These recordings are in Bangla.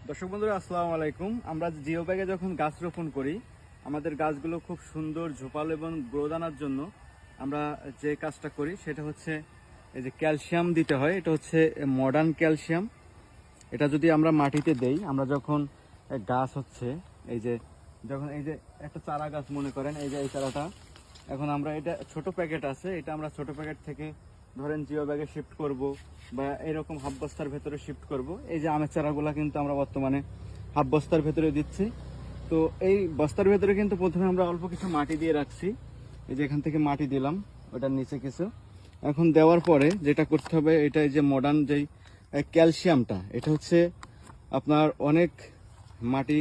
দর্শক বন্ধুরা আসসালামু আলাইকুম। আমরা জিও ব্যাগে যখন গাছ রোপণ করি, আমাদের গাছগুলো খুব সুন্দর ঝোপালো এবং গ্রোথ আনার জন্য আমরা যে কাজটা করি সেটা হচ্ছে এই যে ক্যালসিয়াম দিতে হয়। এটা হচ্ছে মডার্ন ক্যালসিয়াম। এটা যদি আমরা মাটিতে দেই, আমরা যখন গাছ হচ্ছে এই যে যখন এই যে একটা চারা গাছ মনে করেন, এই যে এই চারাটা, এখন আমরা এটা ছোট প্যাকেট আছে, এটা আমরা ছোট প্যাকেট থেকে ধরেন জিও ব্যাগে শিফট করব বা এরকম হাফ বস্তার ভেতরে শিফট করব। এই যে আমের চারাগুলো কিন্তু আমরা বর্তমানে হাফ বস্তার ভেতরে দিচ্ছি। তো এই বস্তার ভেতরে কিন্তু প্রথমে আমরা অল্প কিছু মাটি দিয়ে রাখছি। এই যে এখান থেকে মাটি দিলাম, ওটার নিচে কিছু। এখন দেওয়ার পরে যেটা করতে হবে, এটা এই যে মডার্ন যেই ক্যালসিয়ামটা, এটা হচ্ছে আপনার অনেক মাটি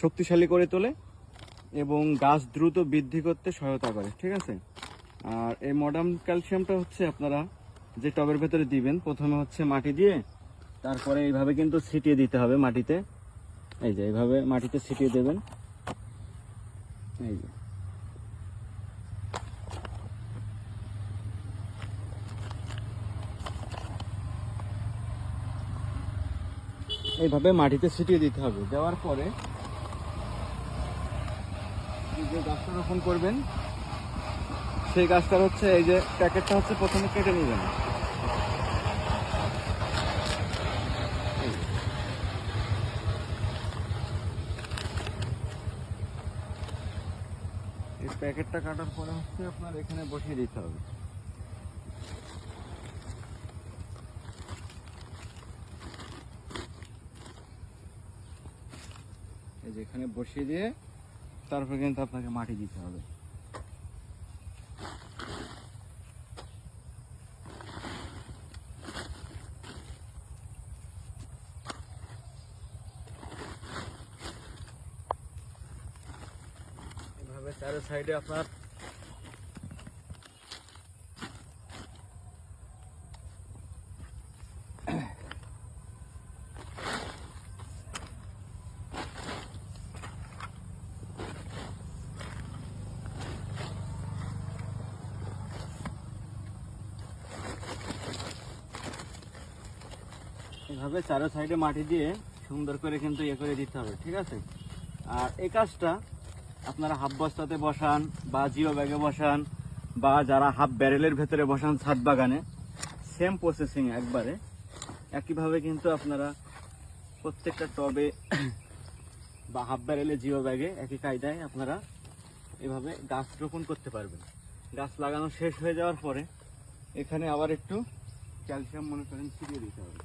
শক্তিশালী করে তোলে এবং গাছ দ্রুত বৃদ্ধি করতে সহায়তা করে, ঠিক আছে। আর এই মডার্ন ক্যালসিয়ামটা হচ্ছে আপনারা যে টবের ভেতরে দিবেন, প্রথমে হচ্ছে মাটি দিয়ে তারপরে এইভাবে কিন্তু ছিটিয়ে দিতে হবে মাটিতে। এই যে এইভাবে মাটিতে ছিটিয়ে দেবেন। এই যে এইভাবে মাটিতে ছিটিয়ে দিতে হবে। দেওয়ার পরে যে গাছটা রোপণ করবেন সেই গাছটার হচ্ছে এই যে প্যাকেটটা হচ্ছে প্রথমে কেটে নেবেন। এই প্যাকেটটা কাটার পরে হচ্ছে আপনার এখানে বসিয়ে দিতে হবে। এই যে এখানে বসিয়ে দিয়ে তারপরে কিন্তু আপনাকে মাটি দিতে হবে। এভাবে চারো সাইডে আপনার এভাবে চারো সাইডে মাটি দিয়ে সুন্দর করে কিন্তু ইয়ে করে দিতে হবে, ঠিক আছে। আর এই কাজটা আপনারা হাফ বস্তাতে বসান বা জিও ব্যাগে বসান বা যারা হাফ ব্যারেলের ভেতরে বসান ছাদ বাগানে, সেম প্রসেসিং একবারে একইভাবে কিন্তু আপনারা প্রত্যেকটা টবে বা হাফ ব্যারেলে জিও ব্যাগে একই কায়দায় আপনারা এভাবে গাছ রোপণ করতে পারবেন। গাছ লাগানো শেষ হয়ে যাওয়ার পরে এখানে আবার একটু ক্যালসিয়াম মনে করেন ছিটিয়ে দিতে হবে।